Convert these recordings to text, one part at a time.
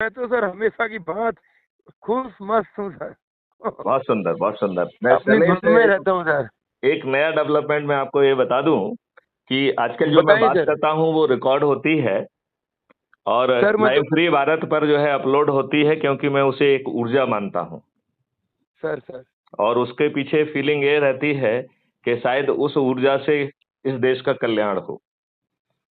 मैं तो सर हमेशा की बात खुश मस्त हूँ सर। बहुत सुंदर, बहुत सुंदर। मैं अपनी चले धुन में रहता हूँ सर। एक नया डेवलपमेंट मैं आपको ये बता दूं कि आजकल जो मैं बताइए बात सर। करता हूं वो रिकॉर्ड होती है और सर मैं लाइव तो फ्री भारत पर जो है अपलोड होती है, क्योंकि मैं उसे एक ऊर्जा मानता हूं। सर सर और उसके पीछे फीलिंग ये रहती है कि शायद उस ऊर्जा से इस देश का कल्याण हो।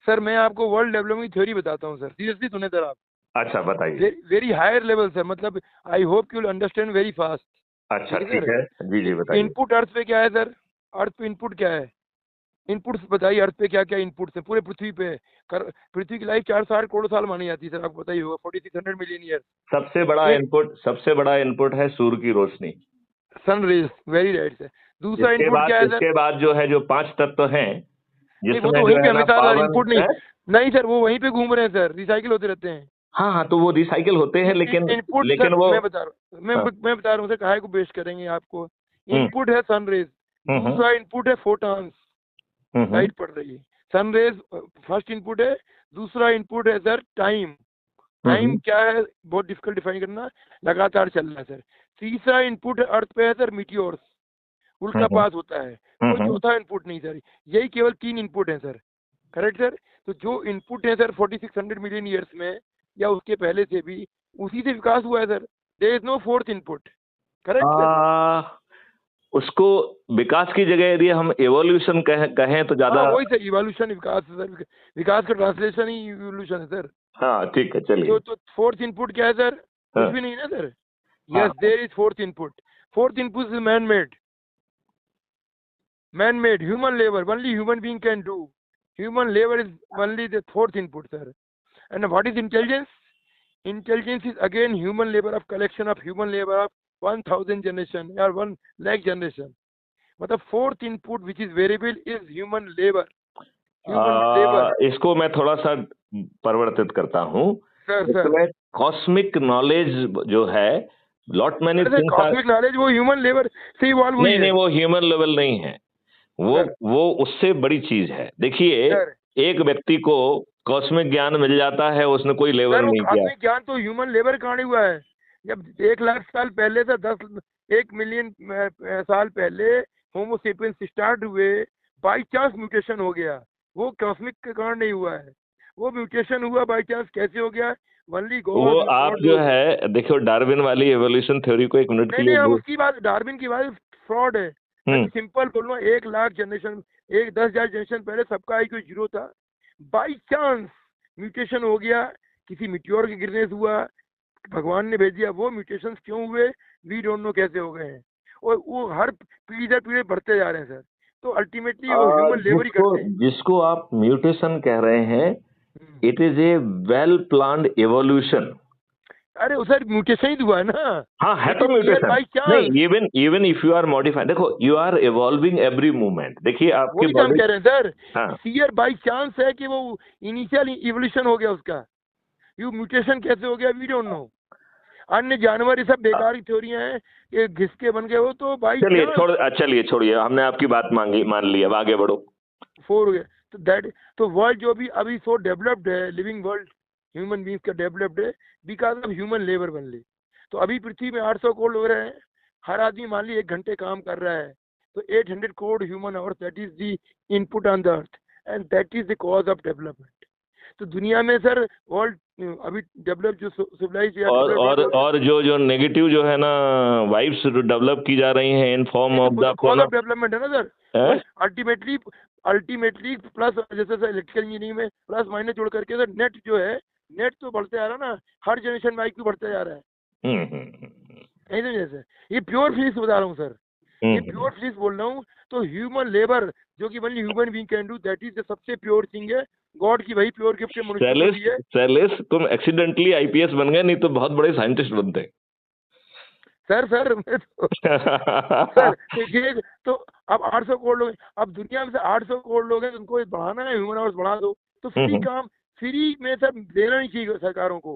सर मैं आपको वर्ल्ड डेवलपमेंट थ्योरी बताता हूँ सर, सीरियसली सुने सर आप। अच्छा, बताइए। वेरी हायर लेवल सर, मतलब आई hope you will understand very fast. अच्छा, ठीक है ठीक सर। है। जी जी, बताइए। इनपुट अर्थ पे क्या है सर? अर्थ पे इनपुट क्या है? इनपुट्स बताइए, अर्थ पे क्या क्या इनपुट्स है पूरे पृथ्वी पे? पृथ्वी की लाइफ 460 करोड़ साल मानी जाती है सर, आपको पता ही होगा, 4600 मिलियन ईयर। सबसे बड़ा इनपुट है सूर्य की रोशनी। Sun rays, very right sir. दूसरा इनपुट क्या है सर? इसके बाद जो है जो 5 तत्व हैं, नहीं वो जिसमें तो वहीं जो पे है ना हमेशा सर, पावन इनपुट नहीं। है। नहीं सर, वो वहीं पे घूम रहे हैं सर, रिसाइकिल होते रहते हैं। हाँ हाँ, तो वो रिसाइकिल होते हैं, लेकिन इनपुट लेकिन सर वो। मैं बता रहा हूँ, हाँ। मैं बता रहा हूँ सर, काहे को बेस्ट करेंगे आपको। हम्म इनपुट है सन रेज। हम्म हम्म दूसरा इनपुट है फोटॉन्स। हम्म लाइट पड़ रही है। सन रेज फर्स्ट इनपुट है। दूसरा इनपुट है सर टाइम। टाइम हम्म क्या है, बहुत डिफिकल्ट डिफाइन करना। लगातार चल रहा है सर। तीसरा इनपुट अर्थ पे है सर मीटियोर्स, हम्म उल्का हम्म पास होता है। हम्म कोई हम्म। चौथा इनपुट नहीं सर। यही केवल 3 इनपुट है सर। Correct sir. तो जो इनपुट है सर 4600 मिलियन ईयर्स में या उसके पहले से भी, उसी से विकास हुआ है sir. There is no fourth input. Correct sir. आ, उसको विकास की जगह यदि हम एवोल्यूशन कहें तो हाँ ज्यादा। वही सर, इवोल्यूशन विकास है सर। विकास का ट्रांसलेशन ही इवोल्यूशन है सर। हाँ, ठीक है, चलिए। तो फोर्थ इनपुट क्या है सर? कुछ हाँ भी नहीं ना सर। हाँ। Yes there is fourth input. Fourth input is man made. Man-made, human labor, only human being can do. Human labor is only the fourth input, sir. And what is intelligence? Intelligence is again human labor of collection of human labor of 1000 generation or 1 lakh generation. But the fourth input which is variable is human labor. Human labor. इसको मैं थोड़ा सा परिवर्तित करता हूँ। Sir, sir. इसमें cosmic knowledge जो है, लॉट मैनी अरे sir, things are. Cosmic knowledge वो ह्यूमन लेबर से इवॉल्व हुई नहीं है। नहीं, वो ह्यूमन लेवल नहीं है। वो सर वो उससे बड़ी चीज है। देखिए, सर एक व्यक्ति को कॉस्मिक ज्ञान मिल जाता है, उसने कोई लेवल सर वो नहीं किया। कॉस्मिक ज्ञान तो ह्यूमन लेबर का नहीं हुआ है। जब 1 लाख साल पहले से 1 मिलियन साल पहले होमोसेपियंस स्टार्ट हुए, बाई चांस म्यूटेशन हो गया। वो कॉस्मिक के कारण नहीं हुआ है। वो म्यूटेशन हुआ बाई चांस, कैसे हो गया? ओनली वो गॉड आप गॉड जो नोज। है देखो, डार्विन वाली एवोल्यूशन थ्योरी को एक मिनट के नहीं लिए नहीं, हम भूल। उसकी बात, डार्विन की बात फ्रॉड है। मैं हम्म। तो सिंपल बोल रहा हूँ, 1 लाख जनरेशन, 10,000 जनरेशन पहले सबका IQ 0 था। बाई चांस म्यूटेशन हो गया, किसी मिट्योर के गिरने से हुआ, भगवान ने भेज दिया। वो म्यूटेशन क्यों हुए, वी डोंट नो कैसे हो गए हैं। और वो हर पीढ़ी दर पीढ़ी बढ़ते जा रहे हैं सर। तो अल्टीमेटली वो ह्यूमन लेबर ही जिसको करते हैं। जिसको आप म्यूटेशन कह रहे हैं, hmm. It is a well planned evolution. अरे सर म्यूटेशन ही तो हुआ है ना। हाँ, है इट तो is mere mutation. By chance. नहीं, even even if you are modified, देखो, you are evolving every moment. देखिए आपकी वही तो हम बॉडी। कह रहे हैं सर। हाँ। सियर बाई चांस है कि वो इनिशियल इवोल्यूशन हो गया उसका। यू म्यूटेशन कैसे हो गया, वी डोंट नो। अन्य जानवर ये सब बेकार की थ्योरियां हैं, ये घिसके बन गए हो तो बाई चांस। चलिए, छोड़िए, हमने आपकी बात मान ली, अब आगे बढ़ो। फोर हो गया। तो दैट, तो वर्ल्ड जो भी अभी सो डेवलप्ड है, लिविंग वर्ल्ड ह्यूमन बींग्स का डेवलप्ड है बिकॉज ऑफ ह्यूमन लेबर बनली। तो अभी पृथ्वी में 800 करोड़ लोग रहे हैं। हर आदमी मान ली 1 घंटे काम कर रहा है। तो 800 crore human hours, that is the input on the earth and that is the cause of development. तो दुनिया में सर वर्ल्ड अभी डेवलप जो सिविलाइज या डेवलप वर्ल्ड हो गया, और जो जो नेगेटिव जो है ना, वाइब्स डेवलप की जा रही हैं इन फॉर्म नहीं तो ऑफ वो तो द कॉज ऑफ डेवलपमेंट है ना सर। वो है। अल्टीमेटली, अल्टीमेटली प्लस, जैसे सर इलेक्ट्रिकल इंजीनियरिंग में प्लस माइनस जोड़ करके सर नेट जो है, नेट तो बढ़ते आ रहा है ना। हर जनरेशन में IQ बढ़ते जा रहा है। हम्म। नहीं समझे सर, ये प्योर फिजिक्स बता रहा हूँ सर। ये हम्म। प्योर फिजिक्स बोल रहा हूँ। तो ह्यूमन लेबर जो कि only human being can do, that is the सबसे प्योर थिंग है। गॉड की वही प्योर गिफ्ट है, मनुष्य को दी है। सैलिस, तुम एक्सीडेंटली आईपीएस बन गए, नहीं तो बहुत बड़े साइंटिस्ट बनते। सर मैं तो सर तो ये तो अब 800 करोड़ लोग, अब दुनिया में से 800 करोड़ लोग हैं, उनको बढ़ाना है, ह्यूमन आवर्स बढ़ा दो। तो फ्री हम्म। काम, फ्री में सर देना नहीं चाहिए सरकारों को।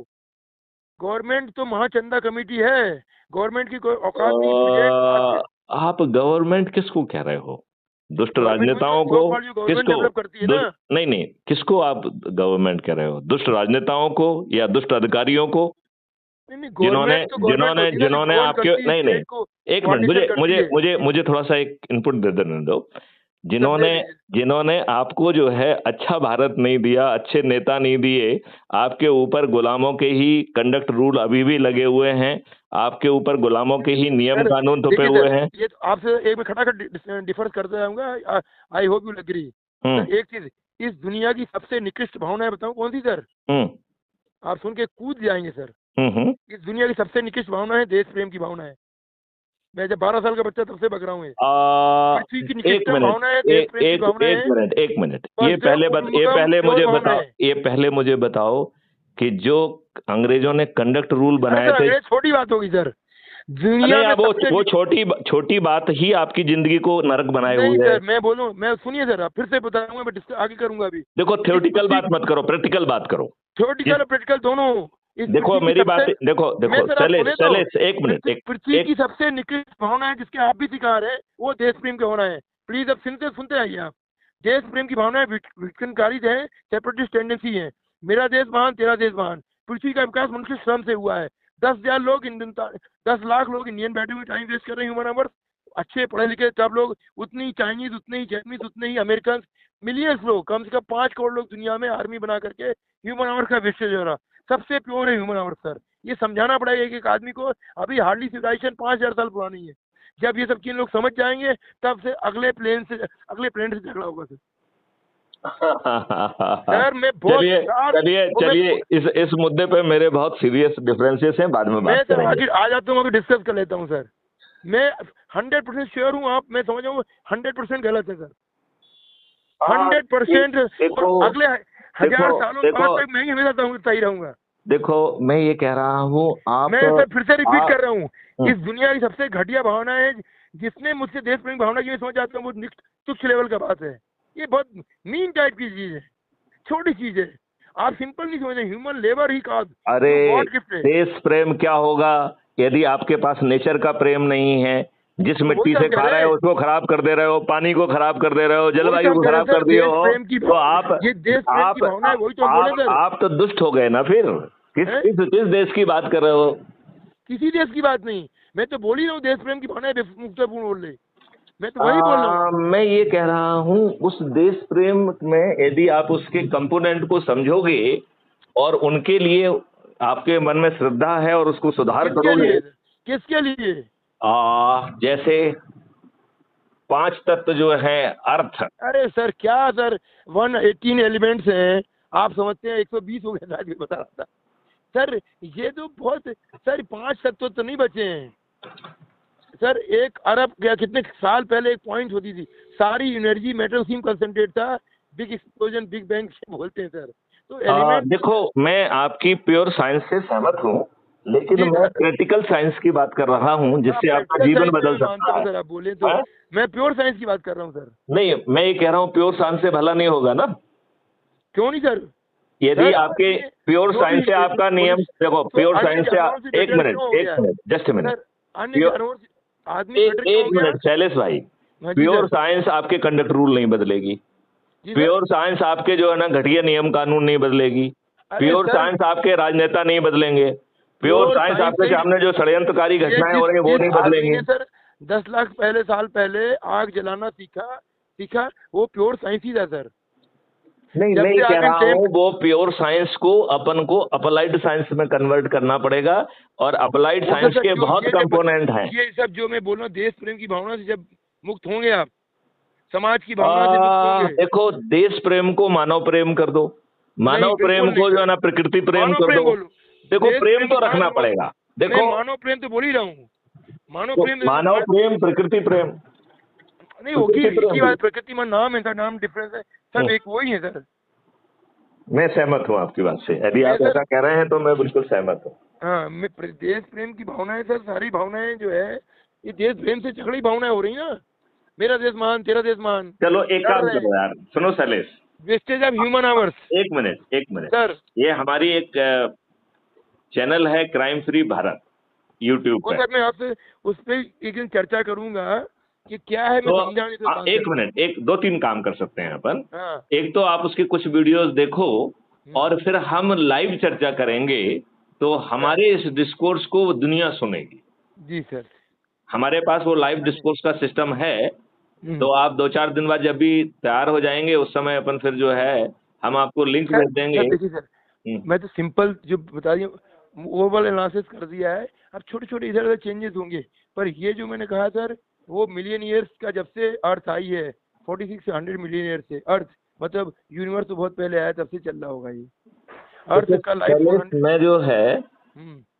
गवर्नमेंट तो महाचंदा कमेटी है। गवर्नमेंट की कोई औकात नहीं प्रेजेंट आज। आप गवर्नमेंट किसको कह रहे हो? दुष्ट गवर्नमेंट में जो राजनेताओं को? सो कॉल्ड जो गवर्नमेंट किसको? डेवलप करती है ना। नहीं नहीं, किसको आप गवर्नमेंट कह रहे हो? दुष्ट राजनेताओं को या दुष्ट अधिकारियों को? नहीं, जिन्होंने गवर्नमेंट तो गवर्नमेंट जिन्होंने होती है ना, जिन्होंने रिफॉर्म आपके, करती है, नहीं नहीं, स्टेट को एक मिनट, कोऑर्डिनेशन मुझे करती मुझे है। मुझे मुझे थोड़ा सा एक इनपुट दे देने दो। सब दे जिन्होंने दीजिए। जिन्होंने आपको जो है अच्छा भारत नहीं दिया, अच्छे नेता नहीं दिए, आपके ऊपर गुलामों के ही कंडक्ट रूल अभी भी लगे हुए हैं, आपके ऊपर गुलामों के ही नियम सर कानून थोपे देखिए हुए सर, हैं। ये तो आपसे एक मैं खटाखट डिफर करते जाऊंगा, I hope you agree. Hmm. Sir एक चीज, इस दुनिया की सबसे निकृष्ट भावना है, बताऊं कौन सी सर? हम्म। आप सुन के कूद जाएंगे सर। हम्म। इस दुनिया की सबसे निकृष्ट भावना है देश प्रेम की भावना है। मैं जब 12 साल का बच्चा तब से बक रहा हूँ ये। पृथ्वी की एक निकृष्टतम मिनट, भावना है देश प्रेम की एक भावना एक है। मिनट, एक मिनट, और जो ये उद्गम पहले प्योर मुझे भावना बताओ, है। ये पहले मुझे बताओ कि जो अंग्रेजों ने कंडक्ट रूल अरे बनाए सर थे। अंग्रेज छोटी बात होगी सर, दुनिया नहीं, में अब सबसे वो छोटी बात ही आपकी जिंदगी को नरक बनाए नहीं हुए है। सर, मैं बोलूं, मैं सुनिए सर, फिर से बताऊंगा, मैं आगे करूंगा अभी। देखो, इस थ्योरेटिकल पृथ्वी, बात मत करो, प्रैक्टिकल बात करो। थ्योरेटिकल जिस और प्रैक्टिकल दोनों। इस देखो पृथ्वी की मेरी सबसे, बात, देखो मैं देखो, सर आप शैलेश सुने तो, शैलेश, एक मिनट, एक पृथ्वी की एक सबसे निकृष्ट भावना है जिसके आप भी शिकार है, वो देश प्रेम की भावना है। प्लीज अब सुनते सुनते आइए आप। देश प्रेम की भावना है विघटनकारी है, सेपरेटिस्ट टेंडेंसी है। मेरा देश महान, तेरा देश महान। पृथ्वी का विकास मनुष्य श्रम से हुआ है। 10,000 लोग, 10 लाख लोग इंडियन बैठे हुए टाइम वेस्ट कर रहे हैं, ह्यूमन आवर्स। अच्छे पढ़े लिखे सब लोग, उतनी ही चाइनीज, उतने ही जैपनीज, उतने ही अमेरिकन, मिलियंस लोग, कम से कम 5 करोड़ लोग दुनिया में आर्मी बना करके ह्यूमन आवर्स का वेस्टेज हो रहा। सबसे प्योर है ह्यूमन आवर्स सर। ये समझाना पड़ेगा एक एक आदमी को। अभी हार्डली सिविलाइजेशन 5,000 साल पुरानी है। जब ये सब चीज लोग समझ जाएंगे, तब से अगले प्लेन से झगड़ा होगा सर। सर मैं बहुत चलिए शार्प, चलिए वो मैं चलिए, इस मुद्दे पे मेरे बहुत सीरियस डिफरेंसेस हैं, बाद में मैं बात सर करेंगे। आगे आ जाता हूँ, अभी डिस्कस कर लेता हूँ सर। मैं 100% श्योर हूँ, आप, मैं समझ रहा हूँ 100% गलत है सर, हाँ, 100%। और देखो अगले 1000 देखो सालों बाद देखो तक मैं ही हमेशा सही रहूंगा। देखो, मैं ये कह रहा हूँ, मैं सर फिर से रिपीट आप कर रहा हूँ, इस दुनिया की सबसे घटिया भावना है, जिसने मुझसे देश प्रेम भावना की मैं समझ जाता हूँ, वो तुच्छ लेवल का बात है। ये बहुत मीन टाइप की चीज है, छोटी चीज है। आप सिंपल नहीं समझे, ह्यूमन लेबर ही का अरे, जो गॉड गिफ्ट है। देश प्रेम क्या होगा यदि आपके पास नेचर का प्रेम नहीं है? जिस तो वही मिट्टी तो से हम कह खा रहे रहे हो हैं, उसको खराब कर दे रहे हो, पानी को खराब कर दे रहे हो, वही तो जलवायु हम को कह रहे हैं खराब कर सर, दिए देश हो, प्रेम की तो आप ये देश प्रेम की भावना है, वही तो हम बोले सर। आप तो दुष्ट हो गए ना फिर। हैं? किस देश की बात कर रहे हो? किसी देश की बात नहीं, मैं तो बोल ही रहा हूँ, देश प्रेम की भावना है, मुक्तपूर्ण बोल रहे, मैं तो वही बोल रहा हूँ। मैं ये कह रहा हूँ, उस देश प्रेम में यदि आप उसके कंपोनेंट को समझोगे और उनके लिए आपके मन में श्रद्धा है और उसको सुधार किसके करोगे, लिए, किसके लिए? जैसे 5 तत्व जो है, अर्थ। अरे सर क्या सर, 118 एलिमेंट्स हैं, आप समझते हैं 120 हो गए, आज भी बता रहा था सर। ये तो बहुत सर, 5 तत्व तो नहीं बचे हैं सर। 1 अरब या कितने साल पहले एक पॉइंट होती थी, सारी एनर्जी मेटर उसी में कंसंट्रेट था, बिग एक्सप्लोजन, बिग बैंग बोलते हैं सर। तो एलिमेंट देखो, मैं आपकी प्योर साइंस से सहमत हूँ, लेकिन जी मैं सर। प्रैक्टिकल साइंस की बात कर रहा हूँ जिससे आपका प्रैक्टिकल जीवन साइंस में बदल मैं मानता सकता हूँ है। सर, आप बोले तो। हाँ? मैं प्योर साइंस की बात कर रहा हूँ सर। नहीं, मैं ये कह रहा हूँ प्योर साइंस से भला नहीं होगा ना। क्यों नहीं सर? यदि सर आपके अन्य प्योर जो भी साइंस से आपका नियम, देखो, तो प्योर अन्य साइंस से जानवरों से एक बेटर मिनट, क्यों हो एक गया minute, just a minute. Sir? अन्य जानवरों से आदमी बेटर क्यों हो एक गया? मिनट शैलेश भाई, हाँ जी प्योर सर। साइंस आपके कंडक्ट रूल नहीं बदलेगी। जी सर। प्योर साइंस आपके जो है ना घटिया नियम कानून नहीं बदलेगी। अरे प्योर सर, साइंस आपके राजनेता नहीं बदलेंगे। प्योर प्योर साइंस साइंस आपके नहीं, सामने जो षड्यंत्रकारी ये घटनाएं जिस हो रही है वो जिस नहीं आदमी बदलेंगी। ने सर 10 लाख साल पहले आग जलाना सीखा सीखा, वो प्योर साइंस ही था सर। नहीं, जब मैं ये से कह आदमी रहा टेम, हूँ वो प्योर साइंस को अपन को अप्लाइड साइंस में कन्वर्ट करना पड़ेगा, और अप्लाइड वो तो साइंस सर के जो बहुत ये जब कंपोनेंट हैं। ये सब जो मैं बोल रहा हूँ, देश प्रेम की भावना से जब मुक्त होंगे आप, समाज की भावना से मुक्त होंगे। देखो, देश प्रेम को मानव प्रेम कर दो, नहीं मानव प्रेम बिल्कुल नहीं को जो है सर, ना प्रकृति प्रेम मानव कर प्रेम दो। बोलो, देखो, देश प्रेम प्रेम की तो भावना रखना से पड़ेगा। मैं देखो, मानव प्रेम तो बोल ही रहा हूँ। मानव तो प्रेम मानव प्रेम, प्रकृति प्रेम, नहीं होगी, प्रकृति एक ही प्रेम भी। बात, प्रकृति में नाम है सर, नाम डिफरेंस है, सब एक वही है सर। मैं सहमत हूँ आपकी बात से, यदि मैं आप सर, ऐसा कह रहे हैं तो मैं बिल्कुल सहमत हूँ। हाँ, मैं देश प्रेम की भावना है सर, सारी भावनाएं जो है ये देश प्रेम से झगड़ी भावनाएं हो रही ना। मेरा देश महान, तेरा देश महान, चलो एक लड़ काम रहे हैं, करो यार, सुनो Shailesh, wastage of human hours एक मिनट, एक मिनट। सर। ये हमारी एक चैनल है क्राइम फ्री भारत, यूट्यूब वो पे। सर मैं आपसे उस पर एक दिन चर्चा करूंगा कि क्या है, मैं तो समझा नहीं सकता एक सर। मिनट, एक दो तीन काम कर सकते हैं अपन। हाँ। एक तो आप उसकी कुछ वीडियोस देखो, और फिर हम लाइव चर्चा करेंगे तो हमारे इस डिस्कोर्स को वो दुनिया सुनेगी। जी सर। हमारे पास वो लाइव डिस्कोर्स का सिस्टम है। तो आप 2-4 दिन बाद जब भी तैयार हो जाएंगे उस समय अपन फिर जो है हम आपको लिंक सर भेज देंगे। सर देखिए सर, मैं तो सिंपल जो बता रही हूँ ओवरऑल एनालिसिस कर दिया है। अब छोटे छोटे इधर उधर चेंजेस होंगे, पर ये जो मैंने कहा सर, वो मिलियन ईयर्स का जब से अर्थ आई है, 46 से 100 मिलियन ईयर से अर्थ, मतलब यूनिवर्स तो बहुत पहले आया, तब से चल रहा होगा ये अर्थ तो का लाइफ 400। में जो है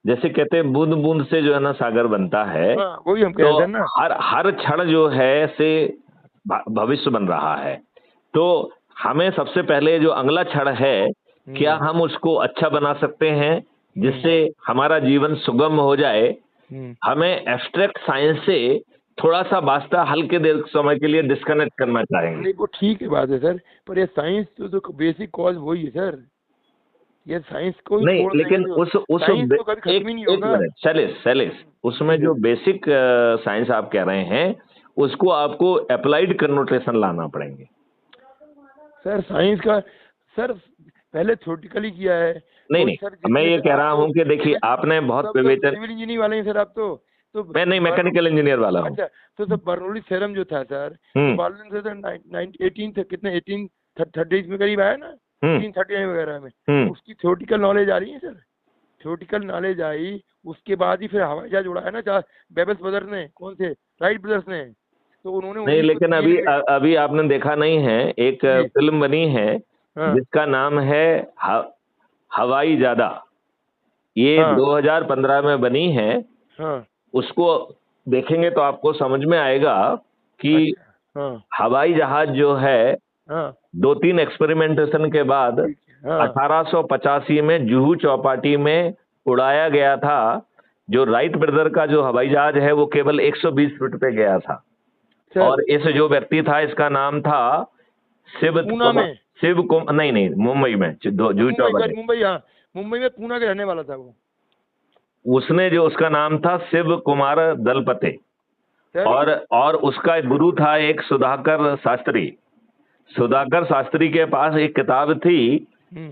जैसे कहते हैं बूंद बूंद से जो है ना सागर बनता है। हाँ वही हम कह तो रहे थे ना। हर क्षण जो है से भविष्य बन रहा है। तो हमें सबसे पहले जो अगला क्षण है, क्या हम उसको अच्छा बना सकते हैं जिससे हमारा जीवन सुगम हो जाए। हमें एब्स्ट्रैक्ट साइंस से थोड़ा सा वास्ता हल्के देर समय के लिए डिस्कनेक्ट करना चाहेंगे। नहीं वो ठीक है बात है सर, पर ये साइंस तो बेसिक कॉज वही है सर। ये साइंस को ही नहीं छोड़ लेकिन देंगे तो साइंस तो कभी खत्म ही नहीं एक होगा। मिनट सैलिस उसमें जो बेसिक साइंस आप कह रहे हैं उसको आपको अप्लाइड कन्नोटेशन लाना पड़ेंगे। सर साइंस का सर पहले थ्योरेटिकली किया है। नहीं सर मैं ये कह रहा हूँ कि देखिए आपने बहुत विवेचन। सिविल इंजीनियरिंग वाले हैं सर आप तो मैं नहीं मैकेनिकल इंजीनियर वाला हूँ। अच्छा तो सर बर्नौली थ्योरम जो था सर, तो बार्नौली थ्योरम 1830 में करीब आया ना, 1839 वगैरह में। उसकी थ्योरेटिकल नॉलेज आ रही है सर, थ्योरेटिकल नॉलेज आई, उसके बाद ही फिर हवाई जहाज उड़ाया ना बेबल्स ब्रदर्स ने, कौन से राइट ब्रदर्स ने। तो उन्होंने नहीं लेकिन अभी आपने देखा नहीं है, एक फिल्म बनी है जिसका नाम है हवाई जादा। ये 2015 में बनी है। उसको देखेंगे तो आपको समझ में आएगा कि हवाई जहाज जो है 2-3 एक्सपेरिमेंटेशन के बाद 1885 में जुहू चौपाटी में उड़ाया गया था। जो राइट ब्रदर का जो हवाई जहाज है वो केवल 120 फीट पे गया था। और इस जो व्यक्ति था इसका नाम था नहीं मुंबई में जुहू चौपाटी। मुंबई में पूना के रहने वाला था वो। उसने जो उसका नाम था शिव कुमार दलपते। और उसका गुरु था एक सुधाकर शास्त्री। सुधाकर शास्त्री के पास एक किताब थी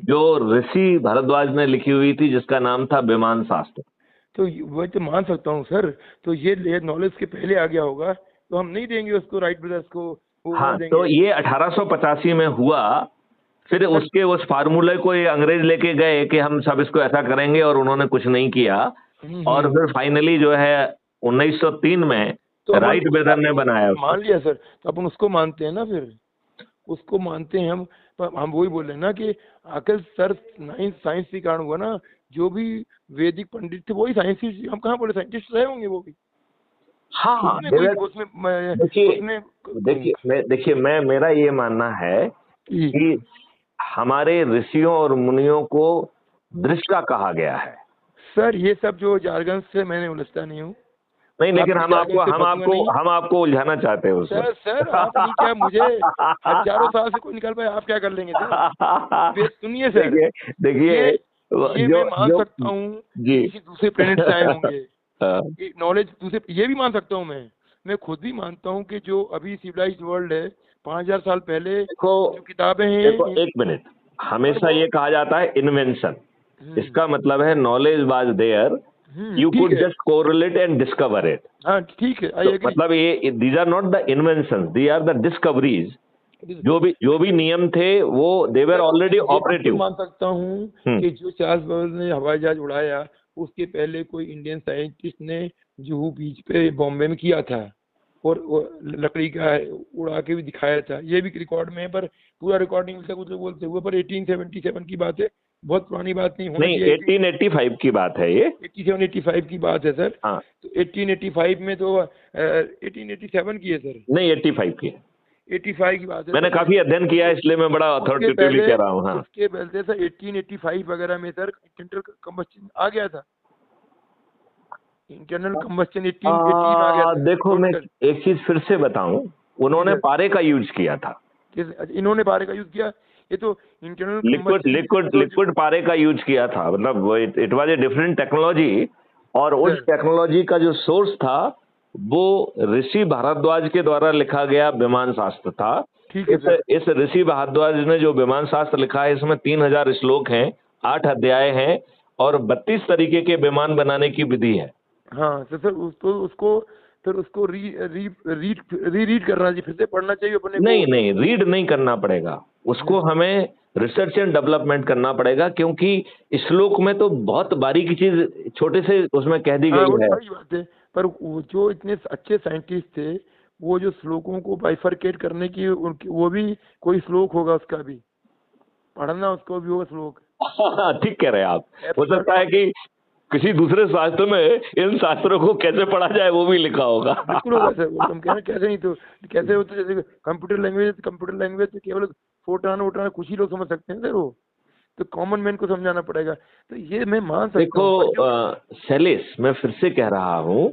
जो ऋषि भारद्वाज ने लिखी हुई थी जिसका नाम था विमान शास्त्र। तो वो तो मान सकता हूँ सर, तो ये नॉलेज के पहले आ गया होगा, तो हम नहीं देंगे उसको राइट ब्रदर्स को। हाँ तो ये 1885 में हुआ। फिर उसके उस फार्मूले को ये अंग्रेज लेके गए कि हम सब इसको ऐसा करेंगे और उन्होंने कुछ नहीं किया। और फिर फाइनली जो है 1903 में तो राइट ब्रदर ने बनाया। मान लिया सर, तो अपन उसको मानते हैं ना, फिर उसको मानते हैं हम। हम वही बोल रहे हैं ना कि आखिर सर साइंस के कारण हुआ ना, जो भी वैदिक पंडित थे वही साइंस, हम कहाँ बोले साइंटिस्ट रहे होंगे वो भी। हाँ देखिए मैं मेरा ये मानना है कि हमारे ऋषियों और मुनियों को दृष्टा कहा गया है। सर ये सब जो जार्गन से मैंने उलझता नहीं हूँ। नहीं लेकिन हम आपको उलझाना चाहते हैं उसमें। सर आप नहीं, क्या मुझे हजारों साल से कोई निकाल पाए, आप क्या कर लेंगे सर। सुनिए सर, देखिए ये मैं मान सकता हूँ किसी दूसरे प्लेनेट से आए होंगे नॉलेज दूसरे, ये भी मान सकता हूँ मैं खुद भी मानता हूँ कि जो अभी सिविलाइज्ड वर्ल्ड है 5000 साल पहले जो किताबें हैं। एक मिनट, हमेशा ये कहा जाता है इन्वेंशन, इसका मतलब है knowledge was there, you could just correlate and discover it. हाँ ठीक है, मतलब ये these are not the inventions, they are the discoveries. जो भी नियम थे वो दे वर ऑलरेडी ऑपरेटिव। मान सकता हूँ कि जो चार्ल्स बैबल ने हवाई जहाज उड़ाया उसके पहले कोई इंडियन साइंटिस्ट ने जुहू बीच पे बॉम्बे में किया था, और लकड़ी का उड़ा के भी दिखाया था, ये भी रिकॉर्ड में है, पर पूरा रिकॉर्डिंग मिलता कुछ लोग बोलते हुए, पर 1877 की बात है, बहुत पुरानी बात नहीं होनी चाहिए। 1885 की बात है ये, 87-85 की बात है सर। हाँ तो 1885 में तो 1887 की है सर, नहीं 85 की है, 85 की बात है। मैंने काफी अध्ययन किया है इसलिए मैं बड़ा अथॉरिटेटिवली कह रहा हूँ। हाँ उसके पहले सर 1885 वगैरह में सर इंटरनल कंबस्शन आ गया था, इंटरनल कंबस्शन 1880 आ गया था। देखो मैं एक चीज फिर से बताऊं, उन्होंने पारे का यूज किया था। इन्होंने पारे का यूज किया, ये तो इंटरनल लिक्विड पारे का यूज किया था, मतलब it was a different technology. और उस टेक्नोलॉजी का जो सोर्स था वो ऋषि भारद्वाज के द्वारा लिखा गया विमान शास्त्र था। इस ऋषि भारद्वाज ने जो विमान शास्त्र लिखा है इसमें 3000 श्लोक हैं, 8 अध्याय हैं, और 32 तरीके के विमान बनाने की विधि है। हाँ तो सर उसको रीड करना चाहिए, फिर से पढ़ना चाहिए अपने को। नहीं रीड नहीं करना पड़ेगा उसको, हमें रिसर्च एंड डेवलपमेंट करना पड़ेगा, क्योंकि श्लोक में तो बहुत बारीकी चीज छोटे से उसमें कह दी गई है। सही बात है, पर वो जो इतने अच्छे साइंटिस्ट थे, वो जो श्लोकों को बाइफरकेट करने की वो भी कोई श्लोक होगा, उसका भी पढ़ना, उसको भी होगा श्लोक। ठीक कह रहे हैं आप। हो सकता है कि किसी दूसरे शास्त्र में इन शास्त्रों को कैसे पढ़ा जाए वो भी लिखा होगा। बिल्कुल होगा सर, वो हम कह रहे हैं कैसे नहीं तो कैसे होते, जैसे कंप्यूटर लैंग्वेज तो केवल फोटाना कुछ ही लोग समझ सकते हैं सर, वो तो कॉमन मैन को समझाना पड़ेगा। तो ये मैं मान सकता हूँ। देखो शैलेश, मैं फिर से कह रहा हूँ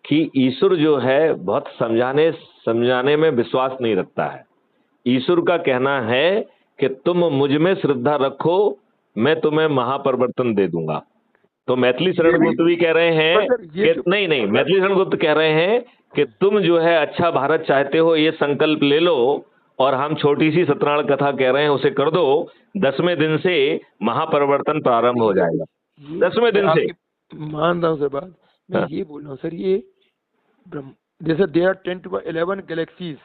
कि ईश्वर जो है बहुत समझाने में विश्वास नहीं रखता है। ईश्वर का कहना है कि तुम मुझ में श्रद्धा रखो, मैं तुम्हें महापरिवर्तन दे दूंगा। तो मैथिली शरण गुप्त भी कह रहे हैं कि नहीं मैथिली शरण गुप्त कह रहे हैं कि तुम जो है अच्छा भारत चाहते हो, ये संकल्प ले लो, और हम छोटी सी सत्यनारायण कथा कह रहे हैं उसे कर दो, 10वें दिन से महापरिवर्तन प्रारंभ हो जाएगा। 10वें दिन से। मान रहा हूँ सर बात, मैं ये बोल रहा हूँ सर, ये जैसे दे आर 10 to 11 गैलेक्सीज,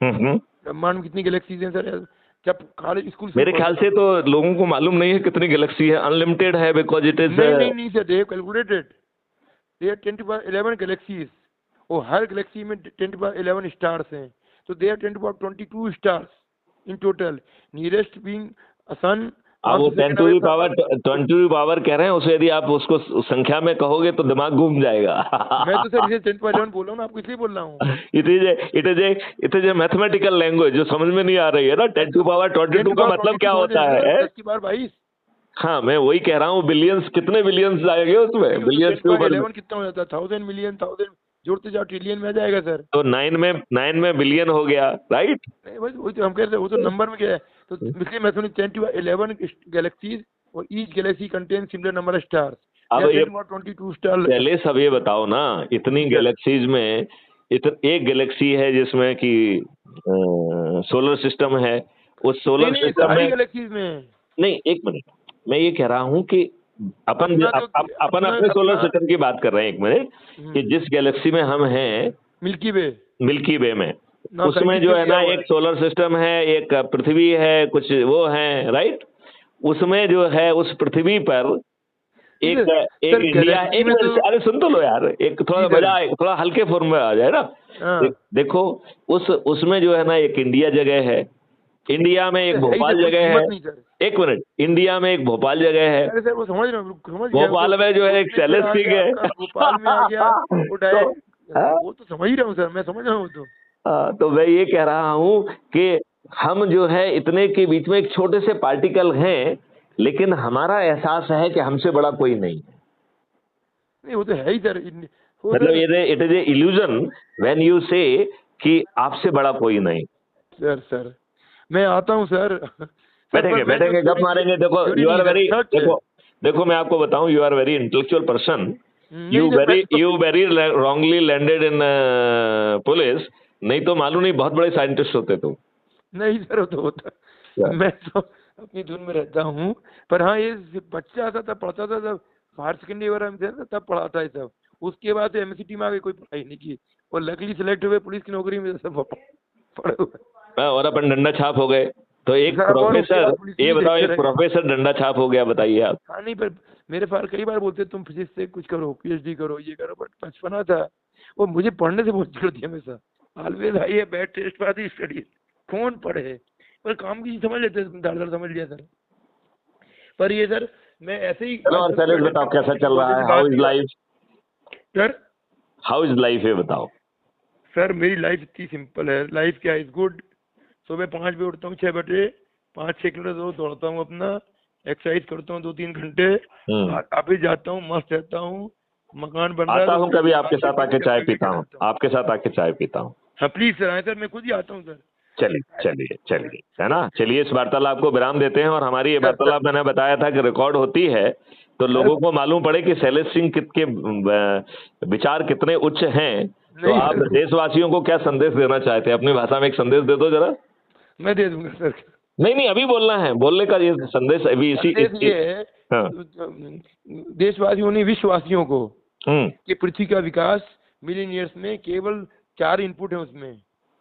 ब्रह्मांड में कितनी गैलेक्सीज हैं सर? जब कॉलेज स्कूल मेरे ख्याल से तो लोगों को मालूम नहीं है कितनी गैलेक्सी है, अनलिमिटेड है, बिकॉज इट इज नहीं sir, they have calculated, they are 10 to 11 galaxies, और हर गैलेक्सी में 10 to 11 स्टार्स हैं, तो they are 10 to 22 stars in total, nearest being sun. आप वो 10 to the power कह रहे हैं, उसे यदि आप उसको संख्या में कहोगे तो दिमाग घूम जाएगा। मैं तो सर इसे 10 to 11 बोल रहा हूँ ना, आपको इसलिए बोल रहा हूँ। It is A mathematical language जो समझ में नहीं आ रही है ना। 10 to the power 22 का मतलब क्या होता है? 10 की पावर 22। हाँ, मैं वही कह रहा हूँ, बिलियंस, कितने बिलियंस आएंगे उसमें? बिलियंस के ऊपर 11 कितना हो जाता है? 1000 मिलियन, 1000 जोड़ते जाओ ट्रिलियन में आ जाएगा सर। तो 9 में बिलियन हो गया, राइट? वही तो हम कह रहे हैं, वो तो नंबर में क्या है, तो इसलिए मैं सुनी 10 to 11 गैलेक्सीज, और each Galaxy contain similar number of stars. अब ये 22 स्टार। पहले सब ये बताओ ना, इतनी गैलेक्सीज में एक गैलेक्सी है जिसमें कि सोलर सिस्टम है, उस सोलर सिस्टम में गैलेक्सीज में नहीं, एक मिनट, मैं ये कह रहा हूँ कि अपन अपने सोलर सिस्टम की बात कर रहे हैं, एक मिनट, कि जिस गैलेक्सी में हम हैं, मिल्की वे में, उसमें जो है ना एक सोलर सिस्टम है, एक पृथ्वी है, कुछ वो है, राइट? उसमें जो है उस पृथ्वी पर एक इंडिया, अरे सुन तो लो यार, एक थोड़ा मजा, थोड़ा हल्के फॉर्म में आ जाए ना। देखो उसमें जो है ना एक इंडिया जगह है, इंडिया में एक भोपाल जगह है, एक मिनट, इंडिया में एक भोपाल जगह है, भोपाल में जो है एक सेलेस्टिक है, भोपाल में आ गया वो तो समझ ही रहा हूँ सर, मैं समझ रहा हूँ। तो मैं ये कह रहा हूँ कि हम जो है इतने के बीच में एक छोटे से पार्टिकल हैं, लेकिन हमारा एहसास है कि हमसे बड़ा कोई नहीं। वो तो है ही सर, मतलब it is A illusion when you से कि आपसे बड़ा कोई नहीं। सर मैं आता हूँ सर। बैठेंगे गप मारेंगे। देखो यू आर वेरी, देखो मैं आपको बताऊं, you are very intellectual person, you very wrongly landed in police, नहीं तो मालूम नहीं बहुत बड़े साइंटिस्ट होते तुम। नहीं सर, वो तो होता, मैं तो अपनी धुन में रहता हूँ, पर हाँ ये बच्चा था तब पढ़ता था, जब हायर सेकेंडरी वगैरह में थे तब पढ़ा था ये सब, उसके बाद एमएससीटी में आगे कोई पढ़ाई नहीं की, और लकली सिलेक्ट हुए पुलिस की नौकरी में सब पढ़े हुए, और अपन डंडा छाप हो गए। तो एक प्रोफेसर, ये बताओ, एक प्रोफेसर डंडा छाप हो गया, बताइए आप। हाँ नहीं, पर मेरे फादर कई बार बोलते तुम फिजिक्स से कुछ करो, पीएचडी करो, ये करो, बट बचपना था, वो मुझे पढ़ने से बहुत जरूरत है हमेशा, ऑलवेज आई है bad taste for the study, कौन पढ़े, पर काम की समझ लेते, दार समझ लिया सर। पर ये सर मैं ऐसे ही, और सर बताओ कैसा चल रहा है, how is life sir? How is life है बताओ सर। मेरी लाइफ इतनी सिंपल है, लाइफ क्या इज गुड। सुबह 5 बजे उठता हूँ, 6 बजे 5-6 किलोमीटर दौड़ता हूँ, अपना एक्सरसाइज करता हूँ 2-3 घंटे, ऑफिस जाता हूँ, मस्त रहता हूँ, मकान बन रहा है, कभी आपके साथ आके चाय पीता हूँ, आपके साथ आके चाय पीता हूँ। हाँ प्लीज सर, आए सर, मैं खुद ही आता हूँ सर। चलिए है ना, चलिए इस वार्तालाप को विराम देते हैं, और हमारी ये वार्तालाप मैंने बताया था कि रिकॉर्ड होती है, तो लोगों को मालूम पड़े कि शैलेश सिंह के विचार कितने उच्च हैं। तो आप देशवासियों को क्या संदेश देना चाहते हैं? अपनी भाषा में एक संदेश दे दो जरा। मैं दे दूंगा सर। नहीं नहीं, अभी बोलना है, बोलने का ये संदेश अभी इसी ये है देशवासियों ने विश्ववासियों को कि पृथ्वी का विकास मिलियन ईयर्स में केवल 4 इनपुट है उसमें,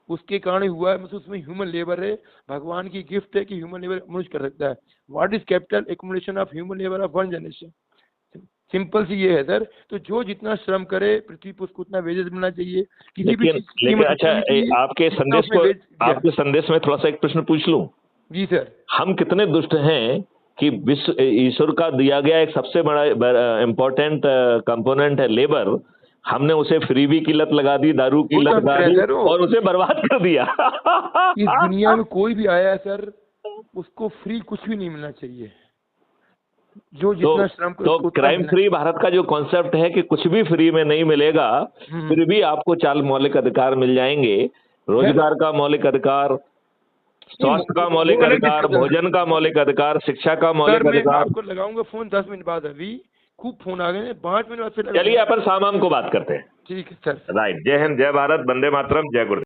उसके कारण हुआ है, मतलब उसमें ह्यूमन लेबर है, भगवान की गिफ्ट है कि ह्यूमन लेबर मनुष्य कर सकता है। What is capital accumulation of human labour of one generation. Simple सी ये है सर। तो जो जितना श्रम करे पृथ्वी पर उसको उतना वेजेस मिलना चाहिए। किसी भी लेकिन अच्छा, आपके संदेश में थोड़ा सा एक प्रश्न पूछ लूं? जी सर। हम कितने दुष्ट हैं कि विश्व ईश्वर का दिया गया एक सबसे बड़ा इम्पोर्टेंट कंपोनेंट है लेबर, हमने उसे फ्रीबी की लत लगा दी, दारू की लत लगा दी और उसे बर्बाद कर दिया। इस दुनिया में कोई भी आया है सर, उसको फ्री कुछ भी नहीं मिलना चाहिए। जो जितना श्रम तो क्राइम फ्री भारत का जो कॉन्सेप्ट है कि कुछ भी फ्री में नहीं मिलेगा, फिर भी आपको 4 मौलिक अधिकार मिल जाएंगे। रोजगार का मौलिक अधिकार, स्वास्थ्य का मौलिक अधिकार, भोजन का मौलिक अधिकार, शिक्षा का मौलिक अधिकार। आपको लगाऊंगा फोन 10 मिनट बाद, अभी खूब फोन आ गए, 5 मिनट बाद फिर। चलिए अपन शाम को बात करते हैं। ठीक है सर। राइट। जय हिंद, जय भारत, वंदे मातरम, जय गुरु।